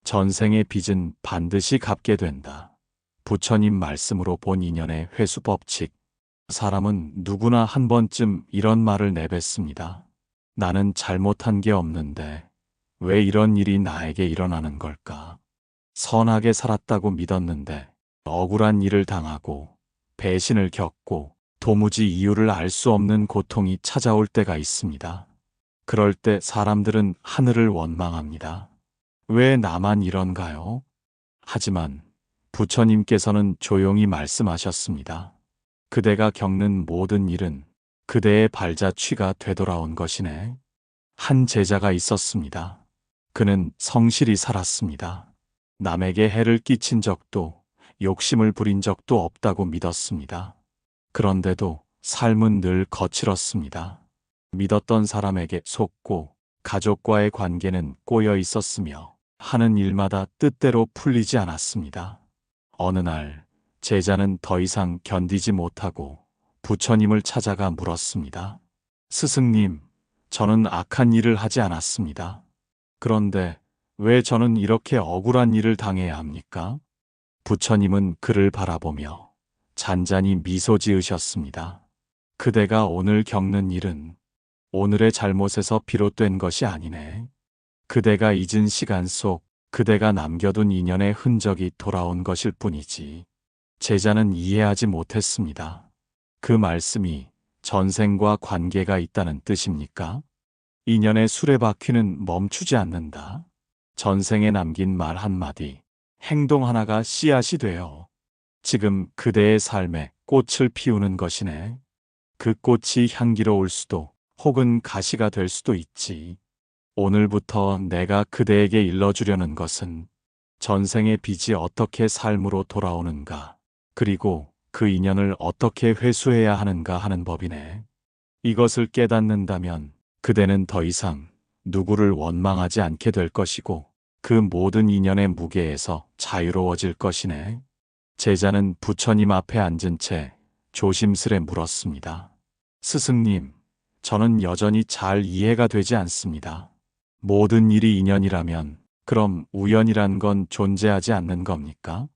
전생의 빚은 반드시 갚게 된다. 부처님 말씀으로 본 인연의 회수 법칙. 사람은 누구나 한 번쯤 이런 말을 내뱉습니다. 나는 잘못한 게 없는데 왜 이런 일이 나에게 일어나는 걸까? 선하게 살았다고 믿었는데 억울한 일을 당하고 배신을 겪고 도무지 이유를 알 수 없는 고통이 찾아올 때가 있습니다. 그럴 때 사람들은 하늘을 원망합니다. 왜 나만 이런가요? 하지만 부처님께서는 조용히 말씀하셨습니다. 그대가 겪는 모든 일은 그대의 발자취가 되돌아온 것이네. 한 제자가 있었습니다. 그는 성실히 살았습니다. 남에게 해를 끼친 적도 욕심을 부린 적도 없다고 믿었습니다. 그런데도 삶은 늘 거칠었습니다. 믿었던 사람에게 속고 가족과의 관계는 꼬여 있었으며 하는 일마다 뜻대로 풀리지 않았습니다. 어느 날 제자는 더 이상 견디지 못하고 부처님을 찾아가 물었습니다. 스승님, 저는 악한 일을 하지 않았습니다. 그런데 왜 저는 이렇게 억울한 일을 당해야 합니까? 부처님은 그를 바라보며 잔잔히 미소 지으셨습니다. 그대가 오늘 겪는 일은 오늘의 잘못에서 비롯된 것이 아니네. 그대가 잊은 시간 속 그대가 남겨둔 인연의 흔적이 돌아온 것일 뿐이지. 제자는 이해하지 못했습니다. 그 말씀이 전생과 관계가 있다는 뜻입니까? 인연의 수레바퀴는 멈추지 않는다. 전생에 남긴 말 한마디, 행동 하나가 씨앗이 되어 지금 그대의 삶에 꽃을 피우는 것이네. 그 꽃이 향기로울 수도 혹은 가시가 될 수도 있지. 오늘부터 내가 그대에게 일러주려는 것은 전생의 빚이 어떻게 삶으로 돌아오는가, 그리고 그 인연을 어떻게 회수해야 하는가 하는 법이네. 이것을 깨닫는다면 그대는 더 이상 누구를 원망하지 않게 될 것이고 그 모든 인연의 무게에서 자유로워질 것이네. 제자는 부처님 앞에 앉은 채 조심스레 물었습니다. 스승님, 저는 여전히 잘 이해가 되지 않습니다. 모든 일이 인연이라면 그럼 우연이란 건 존재하지 않는 겁니까?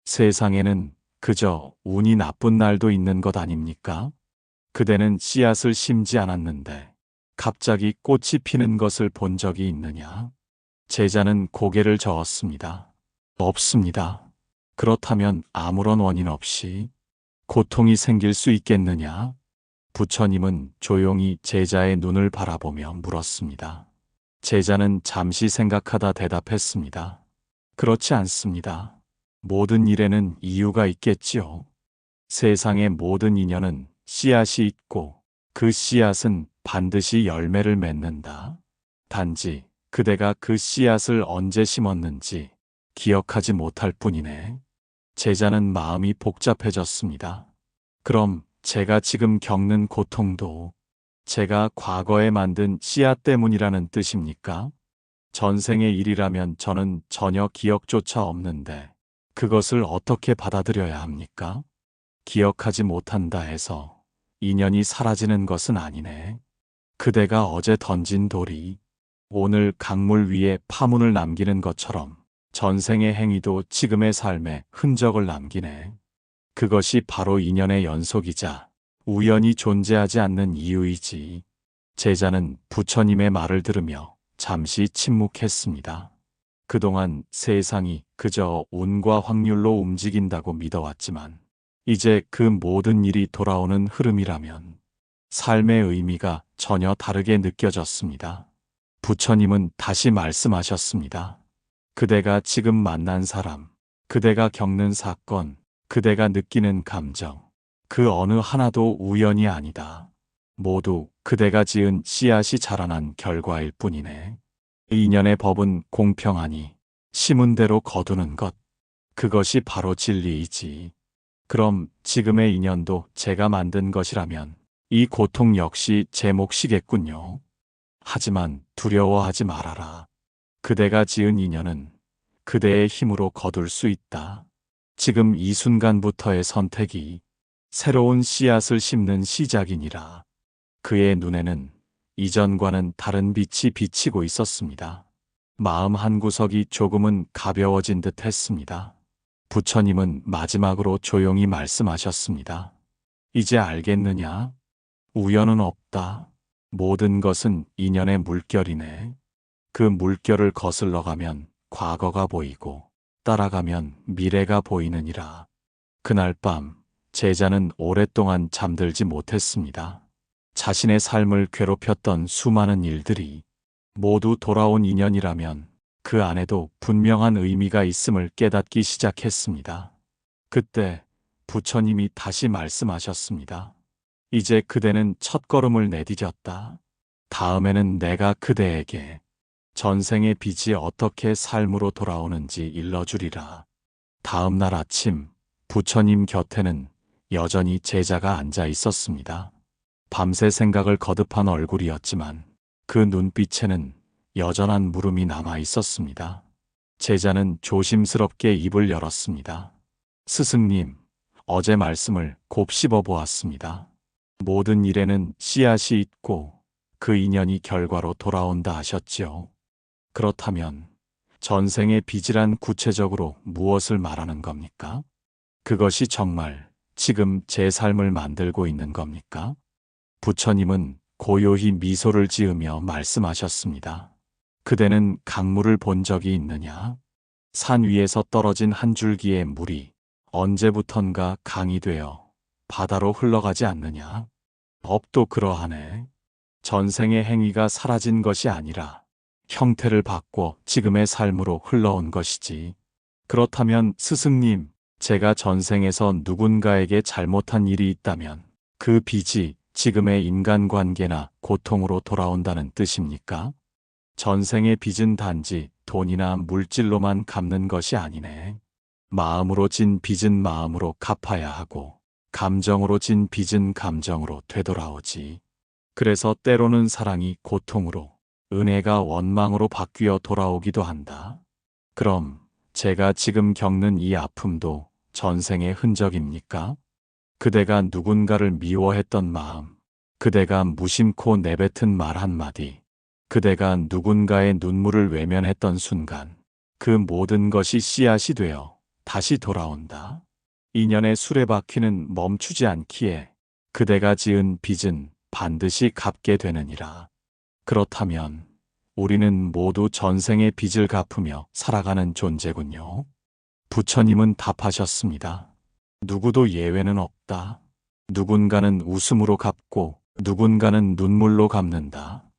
세상에는 그저 운이 나쁜 날도 있는 것 아닙니까? 그대는 씨앗을 심지 않았는데 갑자기 꽃이 피는 것을 본 적이 있느냐? 제자는 고개를 저었습니다. 없습니다. 그렇다면 아무런 원인 없이 고통이 생길 수 있겠느냐? 부처님은 조용히 제자의 눈을 바라보며 물었습니다. 제자는 잠시 생각하다 대답했습니다. 그렇지 않습니다. 모든 일에는 이유가 있겠지요. 세상의 모든 인연은 씨앗이 있고 그 씨앗은 반드시 열매를 맺는다. 단지 그대가 그 씨앗을 언제 심었는지 기억하지 못할 뿐이네. 제자는 마음이 복잡해졌습니다. 그럼 제가 지금 겪는 고통도 제가 과거에 만든 씨앗 때문이라는 뜻입니까? 전생의 일이라면 저는 전혀 기억조차 없는데 그것을 어떻게 받아들여야 합니까? 기억하지 못한다 해서 인연이 사라지는 것은 아니네. 그대가 어제 던진 돌이 오늘 강물 위에 파문을 남기는 것처럼 전생의 행위도 지금의 삶에 흔적을 남기네. 그것이 바로 인연의 연속이자 우연히 존재하지 않는 이유이지. 제자는 부처님의 말을 들으며 잠시 침묵했습니다. 그동안 세상이 그저 운과 확률로 움직인다고 믿어왔지만 이제 그 모든 일이 돌아오는 흐름이라면 삶의 의미가 전혀 다르게 느껴졌습니다. 부처님은 다시 말씀하셨습니다. 그대가 지금 만난 사람, 그대가 겪는 사건, 그대가 느끼는 감정, 그 어느 하나도 우연이 아니다. 모두 그대가 지은 씨앗이 자라난 결과일 뿐이네. 인연의 법은 공평하니 심은 대로 거두는 것, 그것이 바로 진리이지. 그럼 지금의 인연도 제가 만든 것이라면 이 고통 역시 제 몫이겠군요. 하지만 두려워하지 말아라. 그대가 지은 인연은 그대의 힘으로 거둘 수 있다. 지금 이 순간부터의 선택이 새로운 씨앗을 심는 시작이니라. 그의 눈에는 이전과는 다른 빛이 비치고 있었습니다. 마음 한구석이 조금은 가벼워진 듯 했습니다. 부처님은 마지막으로 조용히 말씀하셨습니다. 이제 알겠느냐? 우연은 없다. 모든 것은 인연의 물결이네. 그 물결을 거슬러 가면 과거가 보이고 따라가면 미래가 보이느니라. 그날 밤 제자는 오랫동안 잠들지 못했습니다. 자신의 삶을 괴롭혔던 수많은 일들이 모두 돌아온 인연이라면 그 안에도 분명한 의미가 있음을 깨닫기 시작했습니다. 그때 부처님이 다시 말씀하셨습니다. 이제 그대는 첫걸음을 내디뎠다. 다음에는 내가 그대에게 전생의 빚이 어떻게 삶으로 돌아오는지 일러주리라. 다음 날 아침 부처님 곁에는 여전히 제자가 앉아 있었습니다. 밤새 생각을 거듭한 얼굴이었지만 그 눈빛에는 여전한 물음이 남아 있었습니다. 제자는 조심스럽게 입을 열었습니다. 스승님, 어제 말씀을 곱씹어 보았습니다. 모든 일에는 씨앗이 있고 그 인연이 결과로 돌아온다 하셨지요. 그렇다면 전생의 빚이란 구체적으로 무엇을 말하는 겁니까? 그것이 정말 지금 제 삶을 만들고 있는 겁니까? 부처님은 고요히 미소를 지으며 말씀하셨습니다. 그대는 강물을 본 적이 있느냐? 산 위에서 떨어진 한 줄기의 물이 언제부턴가 강이 되어 바다로 흘러가지 않느냐? 법도 그러하네. 전생의 행위가 사라진 것이 아니라 형태를 바꿔 지금의 삶으로 흘러온 것이지. 그렇다면 스승님, 제가 전생에서 누군가에게 잘못한 일이 있다면 그 빚이 지금의 인간관계나 고통으로 돌아온다는 뜻입니까? 전생의 빚은 단지 돈이나 물질로만 갚는 것이 아니네. 마음으로 진 빚은 마음으로 갚아야 하고 감정으로 진 빚은 감정으로 되돌아오지. 그래서 때로는 사랑이 고통으로, 은혜가 원망으로 바뀌어 돌아오기도 한다. 그럼 제가 지금 겪는 이 아픔도 전생의 흔적입니까? 그대가 누군가를 미워했던 마음, 그대가 무심코 내뱉은 말 한마디, 그대가 누군가의 눈물을 외면했던 순간, 그 모든 것이 씨앗이 되어 다시 돌아온다. 인연의 수레바퀴는 멈추지 않기에 그대가 지은 빚은 반드시 갚게 되느니라. 그렇다면 우리는 모두 전생의 빚을 갚으며 살아가는 존재군요. 부처님은 답하셨습니다. 누구도 예외는 없다. 누군가는 웃음으로 갚고 누군가는 눈물로 갚는다.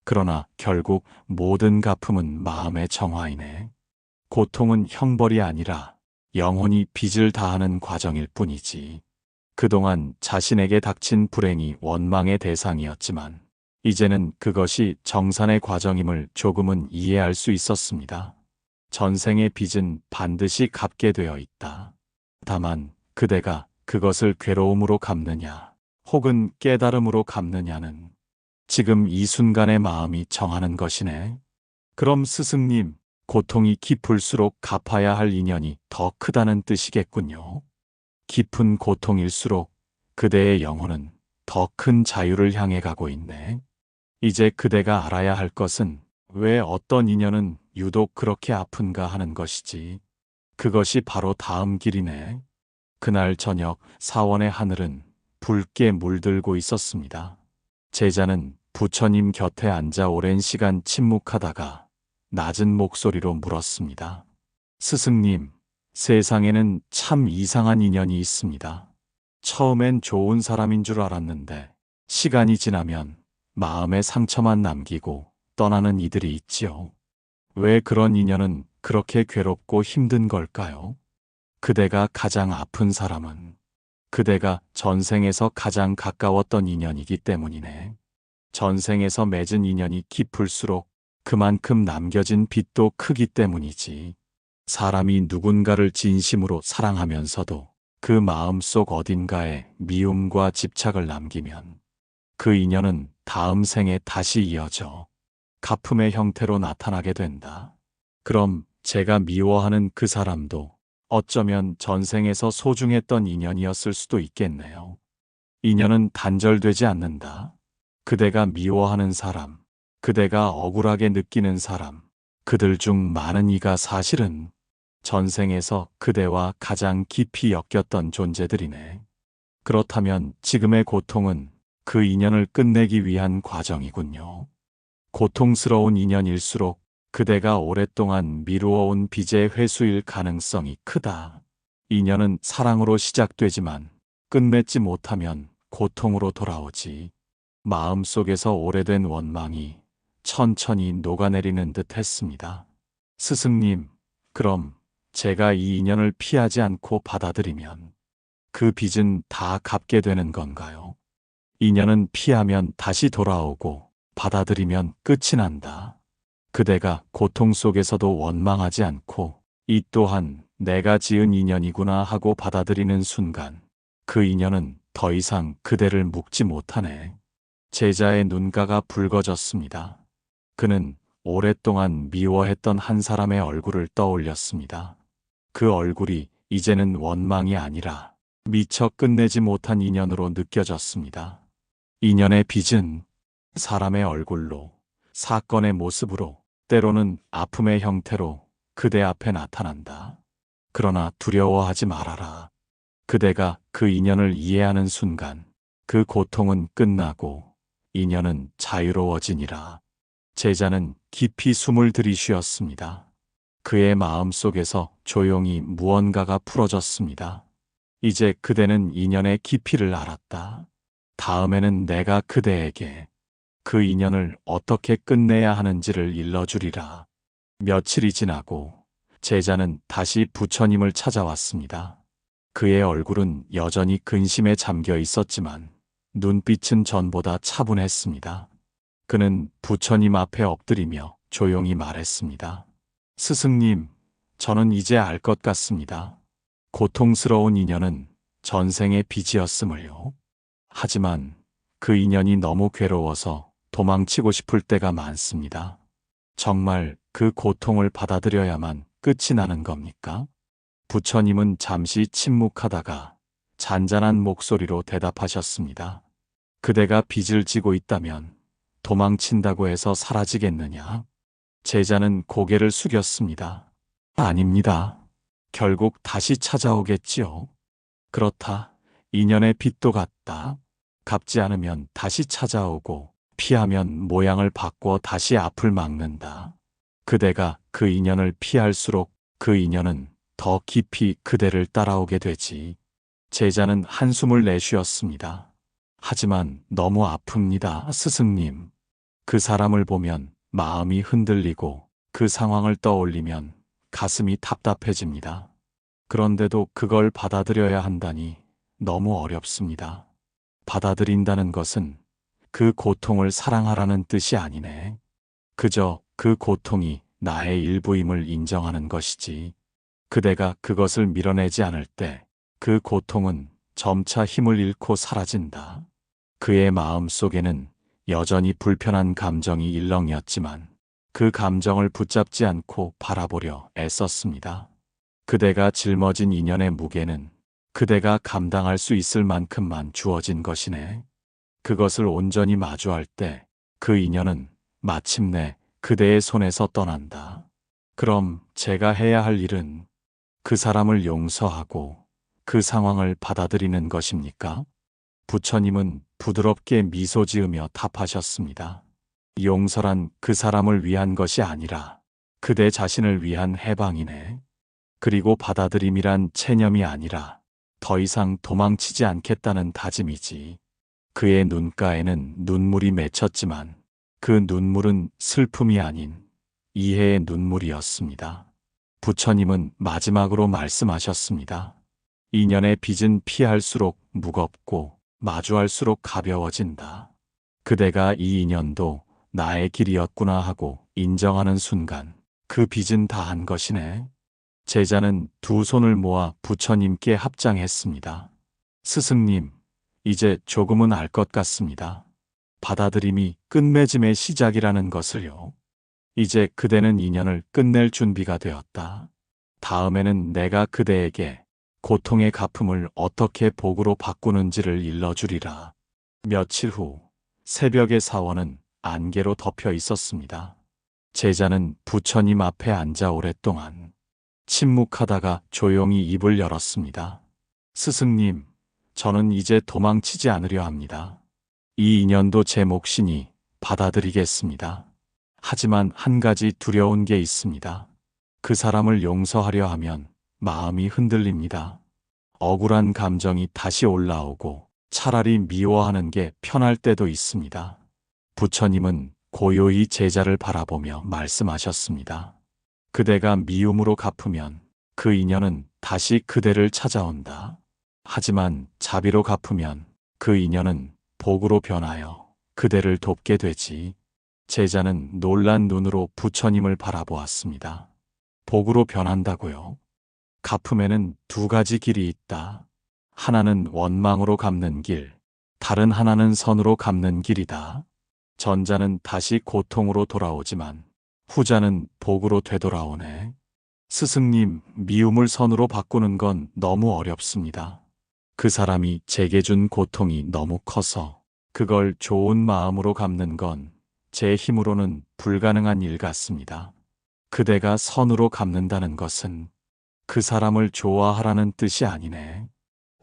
그러나 결국 모든 갚음은 마음의 정화이네. 고통은 형벌이 아니라 영혼이 빚을 다하는 과정일 뿐이지. 그동안 자신에게 닥친 불행이 원망의 대상이었지만 이제는 그것이 정산의 과정임을 조금은 이해할 수 있었습니다. 전생의 빚은 반드시 갚게 되어 있다. 다만 그대가 그것을 괴로움으로 갚느냐 혹은 깨달음으로 갚느냐는 지금 이 순간의 마음이 정하는 것이네. 그럼 스승님, 고통이 깊을수록 갚아야 할 인연이 더 크다는 뜻이겠군요. 깊은 고통일수록 그대의 영혼은 더 큰 자유를 향해 가고 있네. 이제 그대가 알아야 할 것은 왜 어떤 인연은 유독 그렇게 아픈가 하는 것이지. 그것이 바로 다음 길이네. 그날 저녁 사원의 하늘은 붉게 물들고 있었습니다. 제자는 부처님 곁에 앉아 오랜 시간 침묵하다가 낮은 목소리로 물었습니다. 스승님, 세상에는 참 이상한 인연이 있습니다. 처음엔 좋은 사람인 줄 알았는데 시간이 지나면 마음에 상처만 남기고 떠나는 이들이 있지요. 왜 그런 인연은 그렇게 괴롭고 힘든 걸까요? 그대가 가장 아픈 사람은 그대가 전생에서 가장 가까웠던 인연이기 때문이네. 전생에서 맺은 인연이 깊을수록 그만큼 남겨진 빚도 크기 때문이지. 사람이 누군가를 진심으로 사랑하면서도 그 마음속 어딘가에 미움과 집착을 남기면 그 인연은 다음 생에 다시 이어져 갚음의 형태로 나타나게 된다. 그럼 제가 미워하는 그 사람도 어쩌면 전생에서 소중했던 인연이었을 수도 있겠네요. 인연은 단절되지 않는다. 그대가 미워하는 사람, 그대가 억울하게 느끼는 사람, 그들 중 많은 이가 사실은 전생에서 그대와 가장 깊이 엮였던 존재들이네. 그렇다면 지금의 고통은 그 인연을 끝내기 위한 과정이군요. 고통스러운 인연일수록 그대가 오랫동안 미루어온 빚의 회수일 가능성이 크다. 인연은 사랑으로 시작되지만 끝맺지 못하면 고통으로 돌아오지. 마음속에서 오래된 원망이 천천히 녹아내리는 듯 했습니다. 스승님, 그럼 제가 이 인연을 피하지 않고 받아들이면 그 빚은 다 갚게 되는 건가요? 인연은 피하면 다시 돌아오고 받아들이면 끝이 난다. 그대가 고통 속에서도 원망하지 않고 이 또한 내가 지은 인연이구나 하고 받아들이는 순간 그 인연은 더 이상 그대를 묶지 못하네. 제자의 눈가가 붉어졌습니다. 그는 오랫동안 미워했던 한 사람의 얼굴을 떠올렸습니다. 그 얼굴이 이제는 원망이 아니라 미처 끝내지 못한 인연으로 느껴졌습니다. 인연의 빚은 사람의 얼굴로, 사건의 모습으로, 때로는 아픔의 형태로 그대 앞에 나타난다. 그러나 두려워하지 말아라. 그대가 그 인연을 이해하는 순간 그 고통은 끝나고 인연은 자유로워지니라. 제자는 깊이 숨을 들이쉬었습니다. 그의 마음 속에서 조용히 무언가가 풀어졌습니다. 이제 그대는 인연의 깊이를 알았다. 다음에는 내가 그대에게 그 인연을 어떻게 끝내야 하는지를 일러주리라. 며칠이 지나고 제자는 다시 부처님을 찾아왔습니다. 그의 얼굴은 여전히 근심에 잠겨 있었지만 눈빛은 전보다 차분했습니다. 그는 부처님 앞에 엎드리며 조용히 말했습니다. 스승님, 저는 이제 알 것 같습니다. 고통스러운 인연은 전생의 빚이었음을요. 하지만 그 인연이 너무 괴로워서 도망치고 싶을 때가 많습니다. 정말 그 고통을 받아들여야만 끝이 나는 겁니까? 부처님은 잠시 침묵하다가 잔잔한 목소리로 대답하셨습니다. 그대가 빚을 지고 있다면 도망친다고 해서 사라지겠느냐? 제자는 고개를 숙였습니다. 아닙니다. 결국 다시 찾아오겠지요. 그렇다. 인연의 빚도 같다. 갚지 않으면 다시 찾아오고 피하면 모양을 바꿔 다시 앞을 막는다. 그대가 그 인연을 피할수록 그 인연은 더 깊이 그대를 따라오게 되지. 제자는 한숨을 내쉬었습니다. 하지만 너무 아픕니다, 스승님. 그 사람을 보면 마음이 흔들리고 그 상황을 떠올리면 가슴이 답답해집니다. 그런데도 그걸 받아들여야 한다니 너무 어렵습니다. 받아들인다는 것은 그 고통을 사랑하라는 뜻이 아니네. 그저 그 고통이 나의 일부임을 인정하는 것이지. 그대가 그것을 밀어내지 않을 때 그 고통은 점차 힘을 잃고 사라진다. 그의 마음 속에는 여전히 불편한 감정이 일렁였지만 그 감정을 붙잡지 않고 바라보려 애썼습니다. 그대가 짊어진 인연의 무게는 그대가 감당할 수 있을 만큼만 주어진 것이네. 그것을 온전히 마주할 때 그 인연은 마침내 그대의 손에서 떠난다. 그럼 제가 해야 할 일은 그 사람을 용서하고 그 상황을 받아들이는 것입니까? 부처님은 부드럽게 미소 지으며 답하셨습니다. 용서란 그 사람을 위한 것이 아니라 그대 자신을 위한 해방이네. 그리고 받아들임이란 체념이 아니라 더 이상 도망치지 않겠다는 다짐이지. 그의 눈가에는 눈물이 맺혔지만 그 눈물은 슬픔이 아닌 이해의 눈물이었습니다. 부처님은 마지막으로 말씀하셨습니다. 인연의 빚은 피할수록 무겁고 마주할수록 가벼워진다. 그대가 이 인연도 나의 길이었구나 하고 인정하는 순간 그 빚은 다한 것이네. 제자는 두 손을 모아 부처님께 합장했습니다. 스승님, 이제 조금은 알 것 같습니다. 받아들임이 끝맺음의 시작이라는 것을요. 이제 그대는 인연을 끝낼 준비가 되었다. 다음에는 내가 그대에게 고통의 갚음을 어떻게 복으로 바꾸는지를 일러주리라. 며칠 후 새벽의 사원은 안개로 덮여 있었습니다. 제자는 부처님 앞에 앉아 오랫동안 침묵하다가 조용히 입을 열었습니다. 스승님, 저는 이제 도망치지 않으려 합니다. 이 인연도 제 몫이니 받아들이겠습니다. 하지만 한 가지 두려운 게 있습니다. 그 사람을 용서하려 하면 마음이 흔들립니다. 억울한 감정이 다시 올라오고 차라리 미워하는 게 편할 때도 있습니다. 부처님은 고요히 제자를 바라보며 말씀하셨습니다. 그대가 미움으로 갚으면 그 인연은 다시 그대를 찾아온다. 하지만 자비로 갚으면 그 인연은 복으로 변하여 그대를 돕게 되지. 제자는 놀란 눈으로 부처님을 바라보았습니다. 복으로 변한다고요? 갚음에는 두 가지 길이 있다. 하나는 원망으로 갚는 길, 다른 하나는 선으로 갚는 길이다. 전자는 다시 고통으로 돌아오지만 후자는 복으로 되돌아오네. 스승님, 미움을 선으로 바꾸는 건 너무 어렵습니다. 그 사람이 제게 준 고통이 너무 커서 그걸 좋은 마음으로 갚는 건 제 힘으로는 불가능한 일 같습니다. 그대가 선으로 갚는다는 것은 그 사람을 좋아하라는 뜻이 아니네.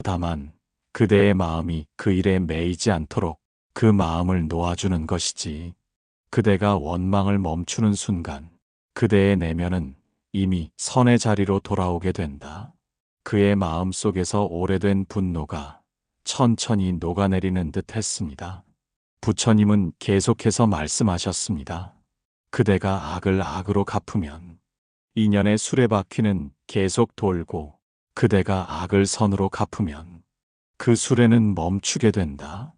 다만 그대의 마음이 그 일에 매이지 않도록 그 마음을 놓아주는 것이지. 그대가 원망을 멈추는 순간 그대의 내면은 이미 선의 자리로 돌아오게 된다. 그의 마음 속에서 오래된 분노가 천천히 녹아내리는 듯 했습니다. 부처님은 계속해서 말씀하셨습니다. 그대가 악을 악으로 갚으면 인연의 수레바퀴는 계속 돌고 그대가 악을 선으로 갚으면 그 수레는 멈추게 된다.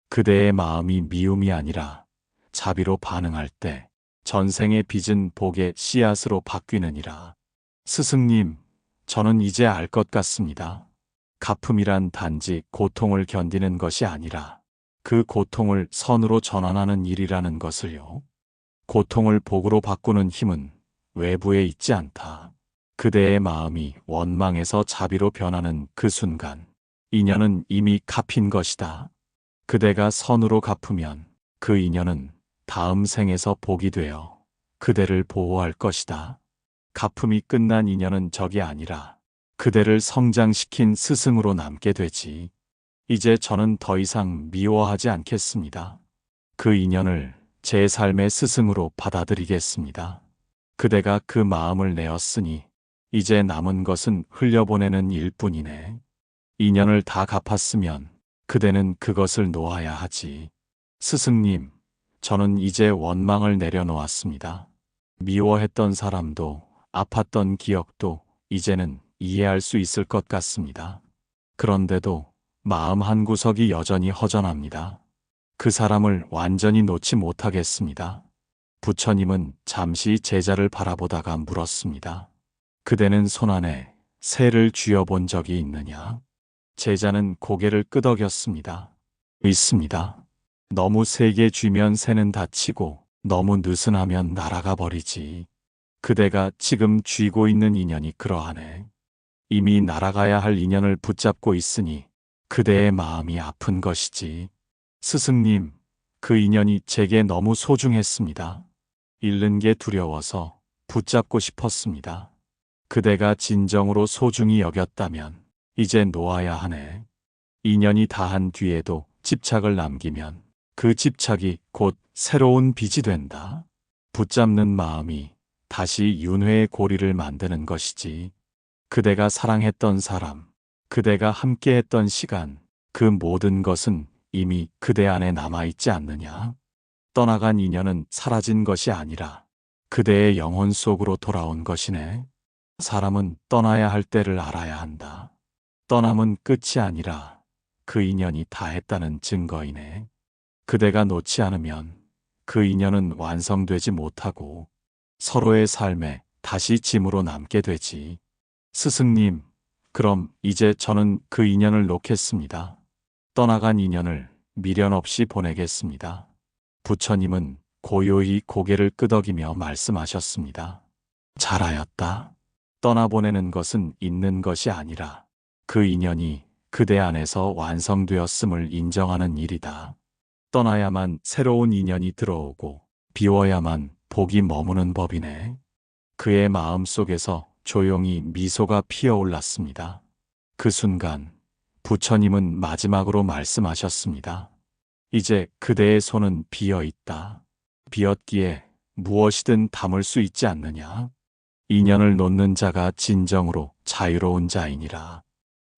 그대의 마음이 미움이 아니라 자비로 반응할 때 전생의 빚은 복의 씨앗으로 바뀌느니라. 스승님, 저는 이제 알 것 같습니다. 갚음이란 단지 고통을 견디는 것이 아니라 그 고통을 선으로 전환하는 일이라는 것을요. 고통을 복으로 바꾸는 힘은 외부에 있지 않다. 그대의 마음이 원망에서 자비로 변하는 그 순간 인연은 이미 갚인 것이다. 그대가 선으로 갚으면 그 인연은 다음 생에서 복이 되어 그대를 보호할 것이다. 갚음이 끝난 인연은 적이 아니라 그대를 성장시킨 스승으로 남게 되지. 이제 저는 더 이상 미워하지 않겠습니다. 그 인연을 제 삶의 스승으로 받아들이겠습니다. 그대가 그 마음을 내었으니 이제 남은 것은 흘려보내는 일뿐이네. 인연을 다 갚았으면 그대는 그것을 놓아야 하지. 스승님, 저는 이제 원망을 내려놓았습니다. 미워했던 사람도 아팠던 기억도 이제는 이해할 수 있을 것 같습니다. 그런데도 마음 한구석이 여전히 허전합니다. 그 사람을 완전히 놓지 못하겠습니다. 부처님은 잠시 제자를 바라보다가 물었습니다. 그대는 손안에 새를 쥐어본 적이 있느냐? 제자는 고개를 끄덕였습니다. 있습니다. 너무 세게 쥐면 새는 다치고 너무 느슨하면 날아가 버리지. 그대가 지금 쥐고 있는 인연이 그러하네. 이미 날아가야 할 인연을 붙잡고 있으니 그대의 마음이 아픈 것이지. 스승님, 그 인연이 제게 너무 소중했습니다. 잃는 게 두려워서 붙잡고 싶었습니다. 그대가 진정으로 소중히 여겼다면 이제 놓아야 하네. 인연이 다한 뒤에도 집착을 남기면 그 집착이 곧 새로운 빚이 된다. 붙잡는 마음이 다시 윤회의 고리를 만드는 것이지. 그대가 사랑했던 사람, 그대가 함께했던 시간, 그 모든 것은 이미 그대 안에 남아있지 않느냐? 떠나간 인연은 사라진 것이 아니라 그대의 영혼 속으로 돌아온 것이네. 사람은 떠나야 할 때를 알아야 한다. 떠남은 끝이 아니라 그 인연이 다했다는 증거이네. 그대가 놓지 않으면 그 인연은 완성되지 못하고 서로의 삶에 다시 짐으로 남게 되지. 스승님, 그럼 이제 저는 그 인연을 놓겠습니다. 떠나간 인연을 미련 없이 보내겠습니다. 부처님은 고요히 고개를 끄덕이며 말씀하셨습니다. 잘하였다. 떠나보내는 것은 있는 것이 아니라 그 인연이 그대 안에서 완성되었음을 인정하는 일이다. 떠나야만 새로운 인연이 들어오고 비워야만 복이 머무는 법이네. 그의 마음 속에서 조용히 미소가 피어올랐습니다. 그 순간 부처님은 마지막으로 말씀하셨습니다. 이제 그대의 손은 비어 있다. 비었기에 무엇이든 담을 수 있지 않느냐? 인연을 놓는 자가 진정으로 자유로운 자이니라.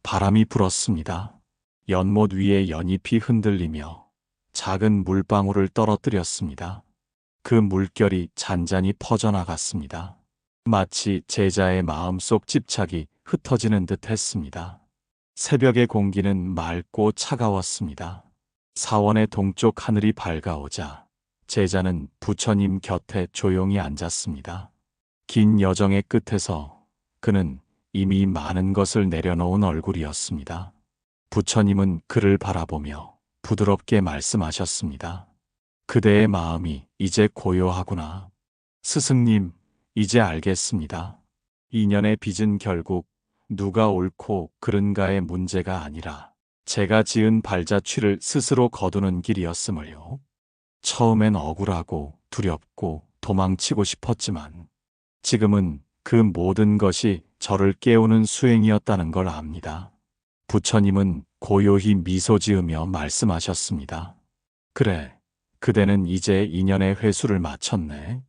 바람이 불었습니다. 연못 위에 연잎이 흔들리며 작은 물방울을 떨어뜨렸습니다. 그 물결이 잔잔히 퍼져나갔습니다. 마치 제자의 마음속 집착이 흩어지는 듯 했습니다. 새벽의 공기는 맑고 차가웠습니다. 사원의 동쪽 하늘이 밝아오자 제자는 부처님 곁에 조용히 앉았습니다. 긴 여정의 끝에서 그는 이미 많은 것을 내려놓은 얼굴이었습니다. 부처님은 그를 바라보며 부드럽게 말씀하셨습니다. 그대의 마음이 이제 고요하구나. 스승님, 이제 알겠습니다. 인연의 빚은 결국 누가 옳고 그른가의 문제가 아니라 제가 지은 발자취를 스스로 거두는 길이었음을요. 처음엔 억울하고 두렵고 도망치고 싶었지만 지금은 그 모든 것이 저를 깨우는 수행이었다는 걸 압니다. 부처님은 고요히 미소 지으며 말씀하셨습니다. 그래, 그대는 이제 인연의 회수를 마쳤네.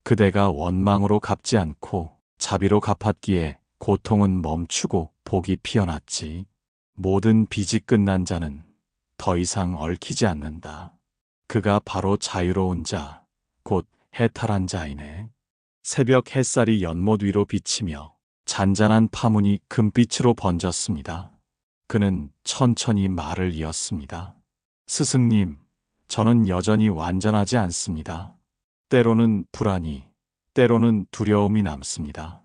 그대가 원망으로 갚지 않고 자비로 갚았기에 고통은 멈추고 복이 피어났지. 모든 빚이 끝난 자는 더 이상 얽히지 않는다. 그가 바로 자유로운 자, 곧 해탈한 자이네. 새벽 햇살이 연못 위로 비치며 잔잔한 파문이 금빛으로 번졌습니다. 그는 천천히 말을 이었습니다. 스승님, 저는 여전히 완전하지 않습니다. 때로는 불안이, 때로는 두려움이 남습니다.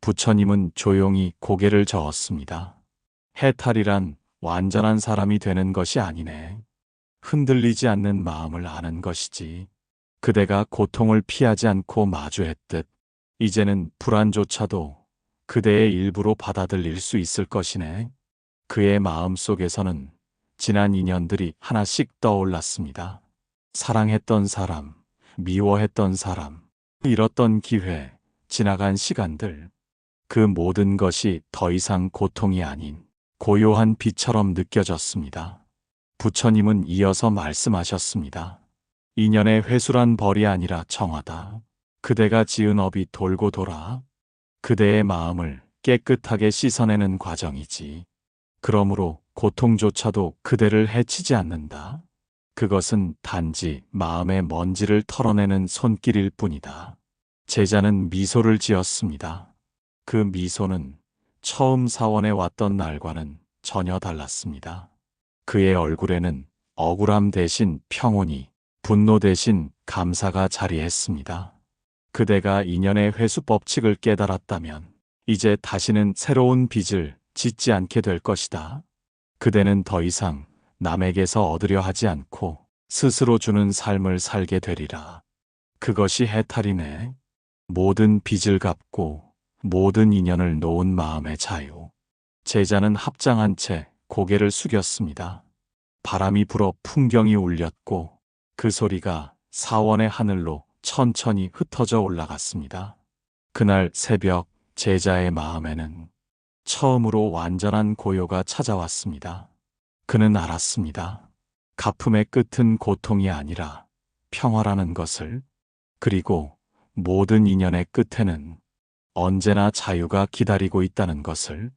부처님은 조용히 고개를 저었습니다. 해탈이란 완전한 사람이 되는 것이 아니네. 흔들리지 않는 마음을 아는 것이지. 그대가 고통을 피하지 않고 마주했듯 이제는 불안조차도 그대의 일부로 받아들일 수 있을 것이네. 그의 마음 속에서는 지난 인연들이 하나씩 떠올랐습니다. 사랑했던 사람, 미워했던 사람, 잃었던 기회, 지나간 시간들. 그 모든 것이 더 이상 고통이 아닌 고요한 빛처럼 느껴졌습니다. 부처님은 이어서 말씀하셨습니다. 인연의 회수란 벌이 아니라 정화다. 그대가 지은 업이 돌고 돌아 그대의 마음을 깨끗하게 씻어내는 과정이지. 그러므로 고통조차도 그대를 해치지 않는다. 그것은 단지 마음의 먼지를 털어내는 손길일 뿐이다. 제자는 미소를 지었습니다. 그 미소는 처음 사원에 왔던 날과는 전혀 달랐습니다. 그의 얼굴에는 억울함 대신 평온이, 분노 대신 감사가 자리했습니다. 그대가 인연의 회수 법칙을 깨달았다면 이제 다시는 새로운 빚을 짓지 않게 될 것이다. 그대는 더 이상 남에게서 얻으려 하지 않고 스스로 주는 삶을 살게 되리라. 그것이 해탈이네. 모든 빚을 갚고 모든 인연을 놓은 마음의 자유. 제자는 합장한 채 고개를 숙였습니다. 바람이 불어 풍경이 울렸고 그 소리가 사원의 하늘로 천천히 흩어져 올라갔습니다. 그날 새벽 제자의 마음에는 처음으로 완전한 고요가 찾아왔습니다. 그는 알았습니다. 갚음의 끝은 고통이 아니라 평화라는 것을. 그리고 모든 인연의 끝에는 언제나 자유가 기다리고 있다는 것을.